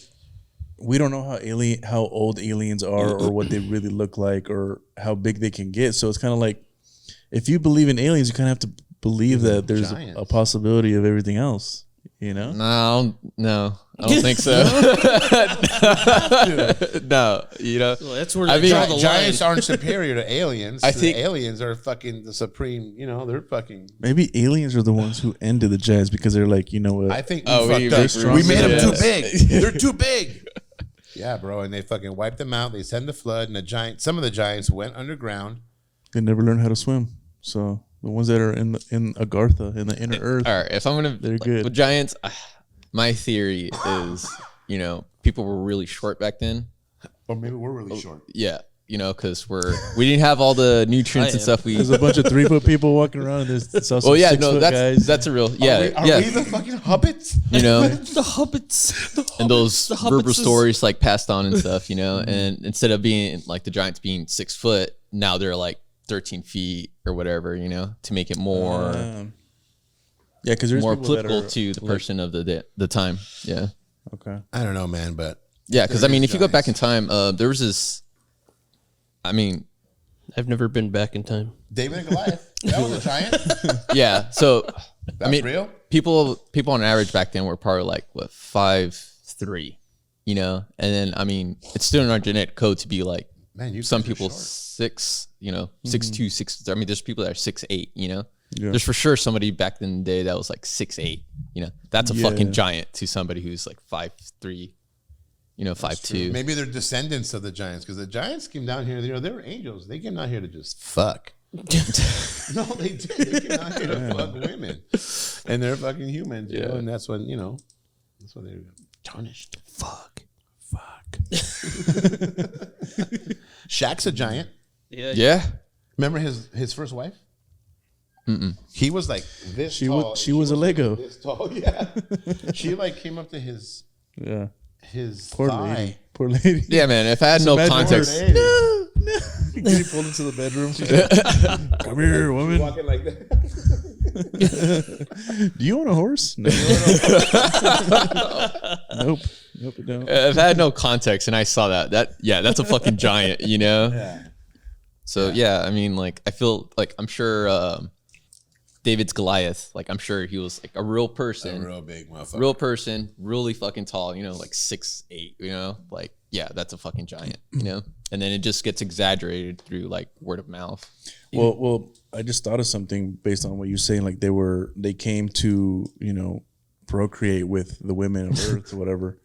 we don't know how old aliens are or what they really look like or how big they can get. So it's kind of like if you believe in aliens, you kind of have to believe that there's Giants. a possibility of everything else. No, I don't think so. No, Well, that's where I they mean, draw the Giants line. aren't superior to aliens. I The think- aliens are fucking the supreme. They're fucking. Maybe aliens are the ones who ended the Giants because they're like, you know what? I think Oh, we we fucked make up. We made them rooms. too Yes. big. They're too big. Yeah, bro, and they fucking wiped them out. They sent the flood, and some of the giants went underground. They never learned how to swim. So the ones that are in Agartha, in the inner earth, all right. If I'm gonna, They're good. with giants. My theory is, people were really short back then. Or maybe we're really short. Yeah, because we didn't have all the nutrients and am. stuff. there's a bunch of 3-foot people walking around, and there's also Well, yeah, 6-foot no, guys. that's a real. Yeah, Are yeah. we the fucking hobbits? The hobbits. And those The verbal hobbits is- stories like passed on and stuff, and instead of being like the giants being 6 foot, now they're like 13 feet or whatever, to make it more Yeah, because there's more people that applicable are, to the person of the time. Yeah. Okay. I don't know, man, but Yeah, because There is if you go back in giants. time, there was this. I've never been back in time. David and Goliath. That was a giant. Yeah. So That's real. people on average back then were probably like what 5'3", you know, and then I mean it's still in our genetic code to be like Man, you some guys are people short. 6, you know, 6'2", 6. I mean, there's people that are 6'8", you know. Yeah. There's for sure somebody back in the day that was like 6'8", you know. That's a fucking giant to somebody who's like 5'3", you know, 5'2". Maybe they're descendants of the giants because the giants came down here. You know, they were angels. They came down here to just fuck. No, they did. They came down here to fuck women, and they're fucking humans. You know, and that's when that's when they're tarnished. Fuck. Shaq's a giant. Yeah. Remember his first wife? He was like this She tall. was she was a Lego. This tall, yeah. She like came up to his Yeah. Poor Poor lady. thigh. Poor lady. Yeah, man. If I had no imagine context, Poor lady. No. Getting pulled into the bedroom. Come here, woman. Walking like that. Do you own a horse? No. Nope. Nope, I don't. if I had no context and I saw that's a fucking giant, you know? Yeah. So yeah, I mean, like I feel like I'm sure David's Goliath. Like I'm sure he was like a real person, A real big motherfucker. real person, really fucking tall. You know, like 6'8". You know, like yeah, that's a fucking giant. You know, and then it just gets exaggerated through like word of mouth. Well, I just thought of something based on what you're saying. Like they came to, you know, procreate with the women of Earth or whatever.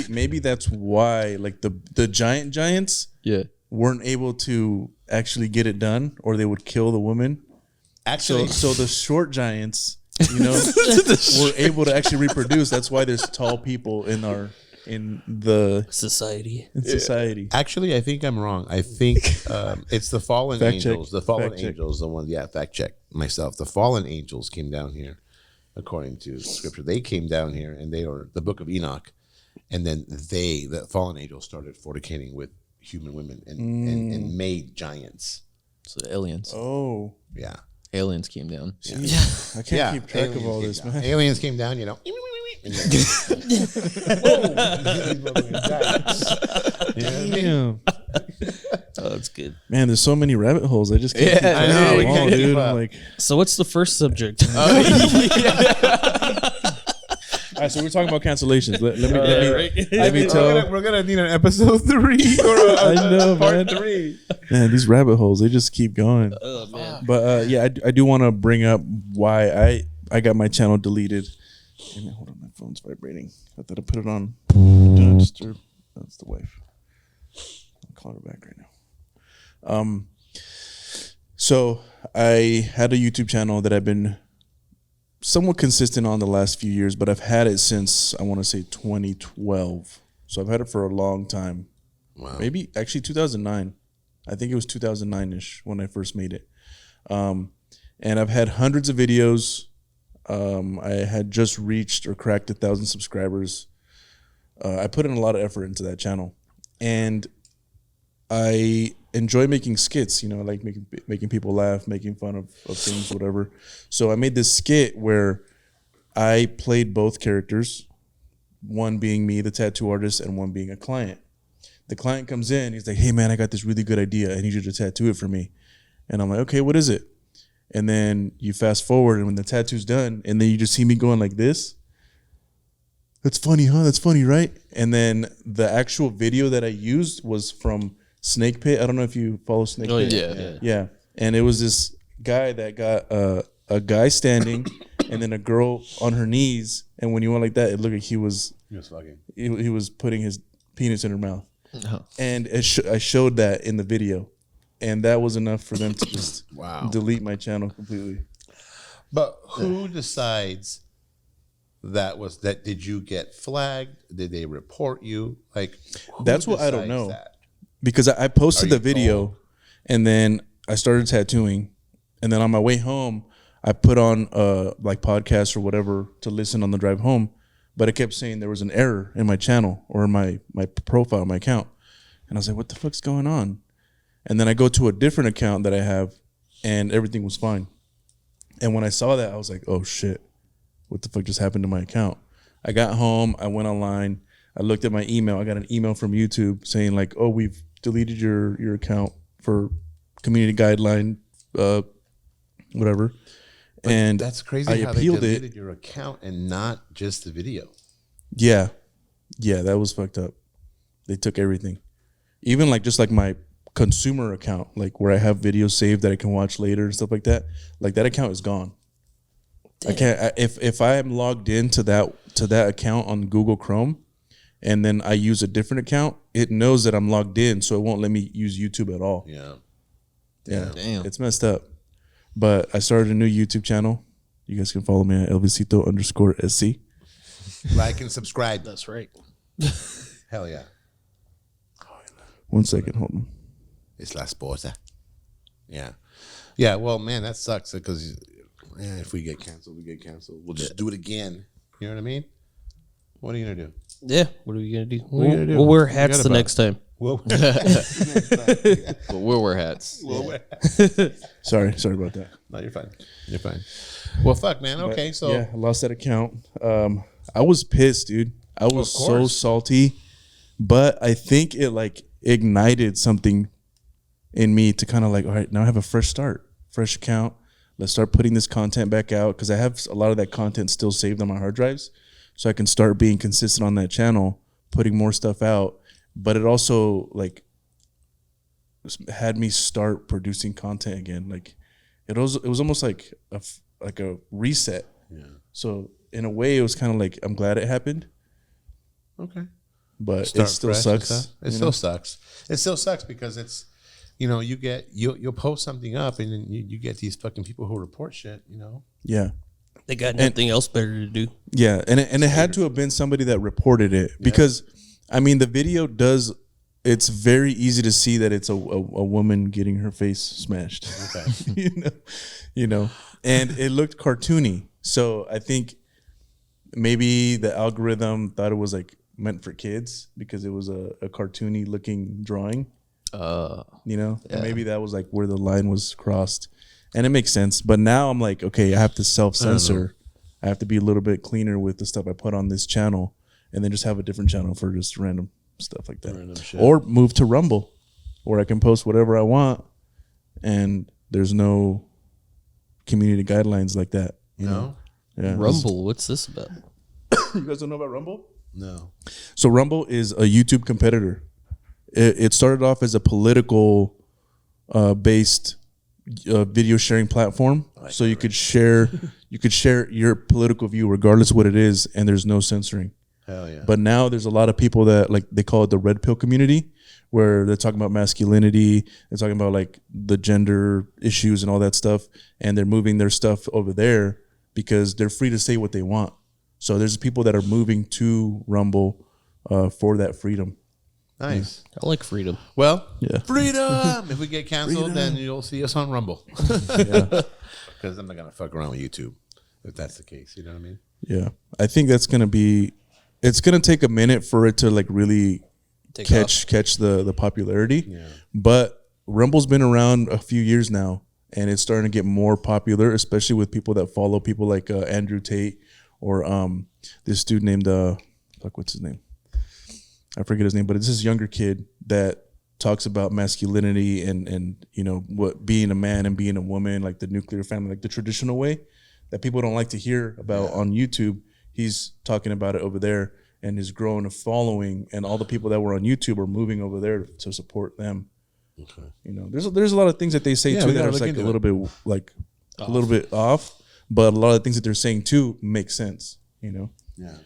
Maybe that's why like the giants Yeah. weren't able to actually get it done, or they would kill the woman. Actually, So the short giants, you know, were able to actually reproduce. That's why there's tall people in Society. society. I think I'm wrong. I think it's the fallen Fact angels. check. The fallen Fact check. angels, the one. Yeah, fact check myself. The fallen angels came down here, according to scripture. They came down here, and they are the Book of Enoch, and then the fallen angels, started fornicating with human women and made giants. So the aliens, Oh, Yeah. aliens came down. I can't keep track of aliens all came this, down. man. Aliens came down, you know. Damn. Oh, that's good. Man, there's so many rabbit holes. I just can't keep Yeah, track I know, of we them all, can't keep dude. up. I'm like, So what's the first subject? all right, so we're talking about cancellations. Let me tell. We're gonna need an episode 3 or I know, man. 3. Man, these rabbit holes, they just keep going. Oh man. But yeah, I do want to bring up why I got my channel deleted. Hey, man, hold on, my phone's vibrating. I thought I put it on Do Not Disturb. That's the wife. I'll call her back right now. So I had a YouTube channel that I've been somewhat consistent on the last few years, but I've had it since I want to say 2012. So I've had it for a long time. Wow. Maybe actually 2009. I think it was 2009-ish when I first made it. And I've had hundreds of videos. I had just reached or cracked 1,000 subscribers. I put in a lot of effort into that channel, and I enjoy making skits. You know, I like making people laugh, making fun of things, whatever. So I made this skit where I played both characters, one being me, the tattoo artist, and one being a client. The client comes in, he's like, "Hey man, I got this really good idea. I need you to tattoo it for me." And I'm like, "Okay, what is it?" And then you fast forward, and when the tattoo's done, and then you just see me going like this. That's funny, huh? That's funny, right? And then the actual video that I used was from Snake Pit. I don't know if you follow Snake Pit. Yeah. And it was this guy that got a guy standing and then a girl on her knees. And when you went like that, it looked like he was fucking. he was putting his penis in her mouth. Oh. And I showed that in the video. And that was enough for them to just Wow. delete my channel completely. But who decides that? Did you get flagged? Did they report you? Like, who That's what I don't decides know. that? Because I posted Are the you video told? and then I started tattooing. And then on my way home, I put on like podcasts or whatever to listen on the drive home. But it kept saying there was an error in my channel or my profile, my account. And I was like, what the fuck's going on? And then I go to a different account that I have and everything was fine. And when I saw that, I was like, oh shit, what the fuck just happened to my account? I got home, I went online, I looked at my email. I got an email from YouTube saying like, oh, we've deleted your account for community guideline whatever. And That's crazy I how they appealed deleted it. your account and not just the video. Yeah, that was fucked up. They took everything, even like just like my consumer account, like where I have videos saved that I can watch later and stuff like that. Like that account is gone. I can't if I am logged into that account on Google Chrome, and then I use a different account, it knows that I'm logged in, so it won't let me use YouTube at all. Yeah. Damn. It's messed up. But I started a new YouTube channel. You guys can follow me at Elvisito_SC. Like and subscribe. That's right. Hell yeah. 1 second, hold on. It's la esposa. Yeah. Yeah, well, man, that sucks because if we get canceled, we get canceled. We'll just do it again. You know what I mean? What are you going to do? Yeah. What are we gonna do? are you gonna do? We'll wear Forget hats the about next time. Well, But we'll wear hats. Sorry about that. no, you're fine. You're fine. Well, fuck, man. Okay, so yeah, I lost that account. I was pissed, dude. I was so course. salty, but I think it like ignited something in me to kind of like, all right, now I have a fresh start, fresh account. Let's start putting this content back out because I have a lot of that content still saved on my hard drives, so I can start being consistent on that channel, putting more stuff out. But it also like had me start producing content again. Like it was almost like a reset. Yeah. So in a way, it was kind of like I'm glad it happened, okay. but Start it still fresh and sucks. stuff. It you still know? sucks. It still sucks because it's, you'll post something up and then you get these fucking people who report shit. Yeah, They got nothing else better to do. yeah, and it had to have been somebody that reported it because, I mean, the video does. It's very easy to see that it's a woman getting her face smashed. Okay. you know, and it looked cartoony. So I think maybe the algorithm thought it was like meant for kids because it was a cartoony looking drawing. And maybe that was like where the line was crossed, and it makes sense. But now I'm like, okay, I have to self-censor. I have to be a little bit cleaner with the stuff I put on this channel, and then just have a different channel for just random stuff like that. Random shit. Or move to Rumble, where I can post whatever I want, and there's no community guidelines like that. You know? Yeah. Rumble. What's this about? You guys don't know about Rumble? No. So Rumble is a YouTube competitor. It started off as a political based video sharing platform. So you could share your political view regardless of what it is, and there's no censoring. Hell yeah. But now there's a lot of people that like they call it the red pill community, where they're talking about masculinity, they're talking about like the gender issues and all that stuff, and they're moving their stuff over there because they're free to say what they want. So there's people that are moving to Rumble for that freedom. Nice. I like freedom. Well, Yeah. freedom. If we get canceled, then you'll see us on Rumble. Because I'm not gonna fuck around with YouTube if that's the case. You know what I mean? Yeah, I think that's gonna be. It's gonna take a minute for it to like really Take catch the popularity. Yeah. But Rumble's been around a few years now, and it's starting to get more popular, especially with people that follow people like Andrew Tate or this dude named what's his name? I forget his name, but it's this younger kid that talks about masculinity and what being a man and being a woman, like the nuclear family, like the traditional way that people don't like to hear about on YouTube. He's talking about it over there and is growing a following, and all the people that were on YouTube are moving over there to support them. Okay. There's a lot of things that they say Yeah, too we that gotta are look like into a little bit like a little bit off, but a lot of things that they're saying too make sense. Yeah.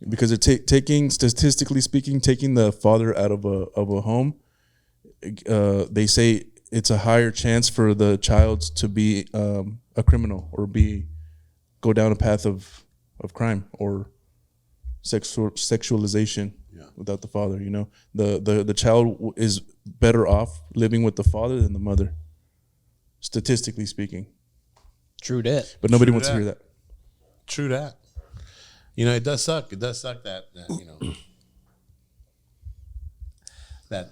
Because they're taking, statistically speaking, taking the father out of a home. They say it's a higher chance for the child to be a criminal or go down a path of crime or sexualization without the father. The child is better off living with the father than the mother, statistically speaking. True that. But nobody True wants to that. hear that. True that. It does suck. It does suck that that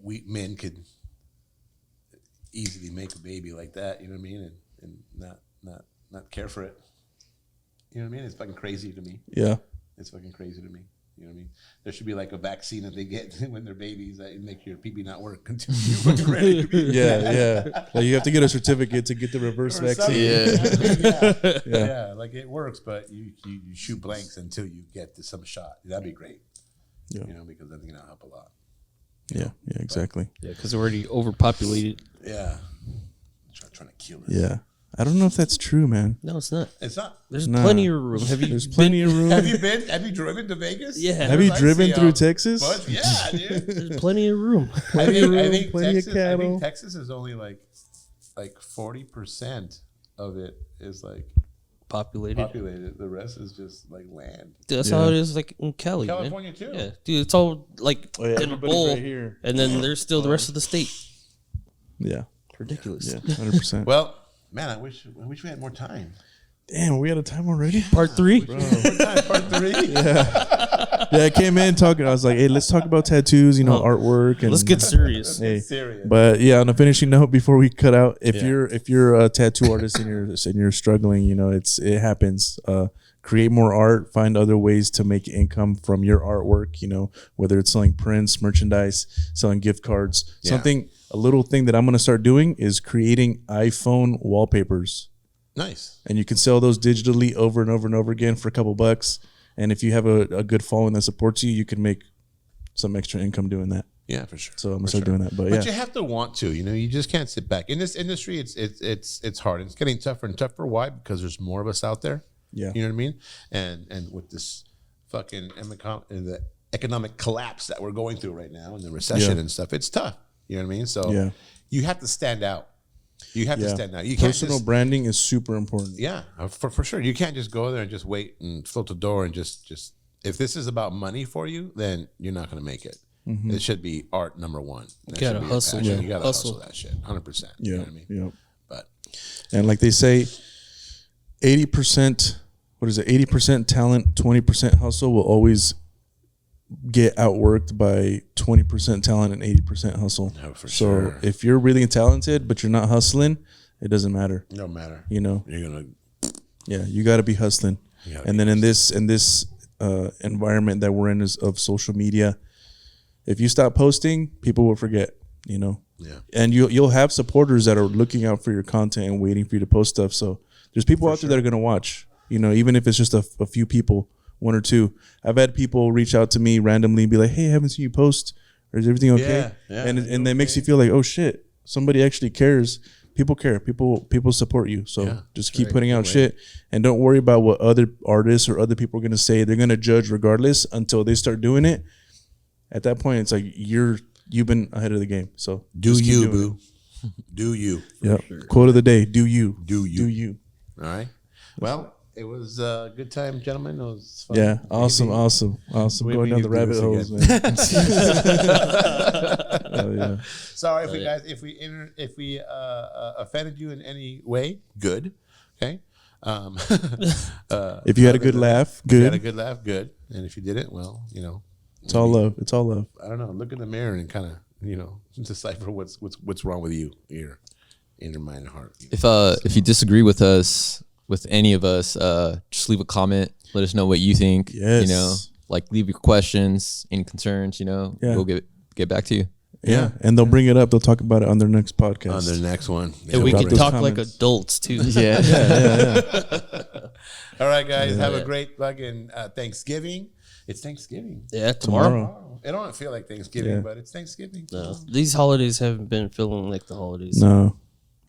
we men could easily make a baby like that. You know what I mean? And not care for it. You know what I mean? It's fucking crazy to me. Yeah. It's fucking crazy to me. You know what I mean? There should be like a vaccine that they get when they're babies that make your pee not work until you're ready to be. Yeah. Like you have to get a certificate to get the reverse Or vaccine. something. Yeah, like it works, but you shoot blanks until you get to some shot. That'd be great. Yeah. You know, because I think that'll help a lot. Yeah, exactly. Yeah, because we're already overpopulated. Yeah. Trying to kill us. Yeah. I don't know if that's true, man. No, it's not. It's not. There's Nah. plenty of room. Have you There's plenty of room. Have you driven to Vegas? Yeah. Have you I driven see, through Texas? Yeah, dude. There's plenty of room. I think plenty of Texas, cattle. Texas is only like 40% of it is like Populated. populated. The rest is just like land. Dude, that's Yeah. how it is like in Cali, man. California too. Yeah, dude, it's all like Oh, yeah, in a everybody's bowl, right here. and then there's still the rest of the state. Yeah. Ridiculous. Yeah. 100%. Well, man, I wish we had more time. Damn, we out of time already? Part 3. More time, part 3. Yeah, I came in talking. I was like, hey, let's talk about tattoos, artwork. And Let's get serious. Hey, Serious. but yeah, on a finishing note, before we cut out, if Yeah. you're a tattoo artist and you're struggling, it happens. Create more art. Find other ways to make income from your artwork. Whether it's selling prints, merchandise, selling gift cards. Yeah. A little thing that I'm gonna start doing is creating iPhone wallpapers, Nice. and you can sell those digitally over and over and over again for a couple bucks. And if you have a good following that supports you, you can make some extra income doing that. Yeah, for sure. So I'm gonna start doing that. But But yeah, you have to want to. You just can't sit back. In this industry, it's hard. It's getting tougher and tougher. Why? Because there's more of us out there. Yeah. You know what I mean? And with this fucking the economic collapse that we're going through right now and the recession Yeah. and stuff, it's tough. You know what I mean? So Yeah. you have to stand out. You have to stand out. You can't personal just, branding is super important. yeah, for sure. You can't just go there and just wait and float the door and just if this is about money for you, then you're not going to make it. It should be art number one. That gotta should be your hustle. passion. Yeah. You got to Hustle. hustle that shit, 100%. You Yeah. know what I mean? Yeah. But And like they say, 80%, 80% talent, 20% hustle will always get outworked by 20% talent and 80% hustle. No, for so sure. if you're really talented, but you're not hustling, it doesn't matter. no matter. You know, You're going to yeah, you got to be hustling. gotta And be then in this environment that we're in of social media, if you stop posting, people will forget, Yeah. and you'll have supporters that are looking out for your content and waiting for you to post stuff. So there's people out there that are going to watch, even if it's just a few people, one or two. I've had people reach out to me randomly and be like, hey, I haven't seen you post, or is everything okay? Yeah, And that makes you feel like, oh shit, somebody actually cares. People care. People support you. So just keep putting out shit, and don't worry about what other artists or other people are gonna say. They're gonna judge regardless until they start doing it. At that point, it's like you've been ahead of the game. So Do just keep you, doing it. boo. Do you. Yeah. Quote of the day: Do you? Do you. Do you? All right. Well, it was a good time, gentlemen. It was fun. Yeah. Awesome. Maybe- Awesome. Awesome. we Going down need the to do rabbit this holes, man. Oh, yeah. Sorry if we offended you in any way. Good. Okay. If you had a good laugh, If you had a good. good laugh, good. And if you didn't, well, It's all love. It's all love. I don't know. Look in the mirror and kind of decipher what's wrong with you, your inner mind and heart. If you disagree with us, with any of us, just leave a comment. Let us know what you think. Yes. Leave your questions, any concerns. We'll get back to you. Yeah. And they'll bring it up. They'll talk about it on their next podcast. On the next one. And we drop can those talk like comments. adults too. Yeah. All right, guys. Have a great fucking Thanksgiving. It's Thanksgiving. Yeah, tomorrow. It don't feel like Thanksgiving, Yeah. but it's Thanksgiving. No, these holidays haven't been feeling like the holidays. No.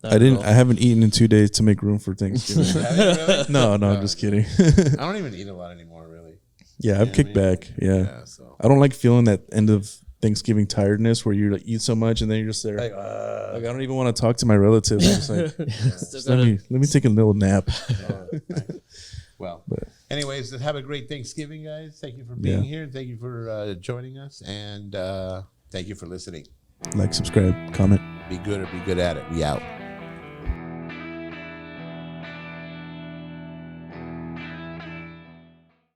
Not I at didn't. all. I haven't eaten in 2 days to make room for Thanksgiving. Have you really? no, I'm just kidding. I don't even eat a lot anymore, really. Yeah, I've kicked back. Yeah. So I don't like feeling that end of Thanksgiving tiredness where you eat so much and then you're just there. like, Like, I don't even want to talk to my relatives. I'm just like, Still let gotta- me take a little nap. well, anyways, have a great Thanksgiving, guys. Thank you for being Yeah. here. Thank you for joining us, and thank you for listening. Like, subscribe, comment. Be good or be good at it. We out.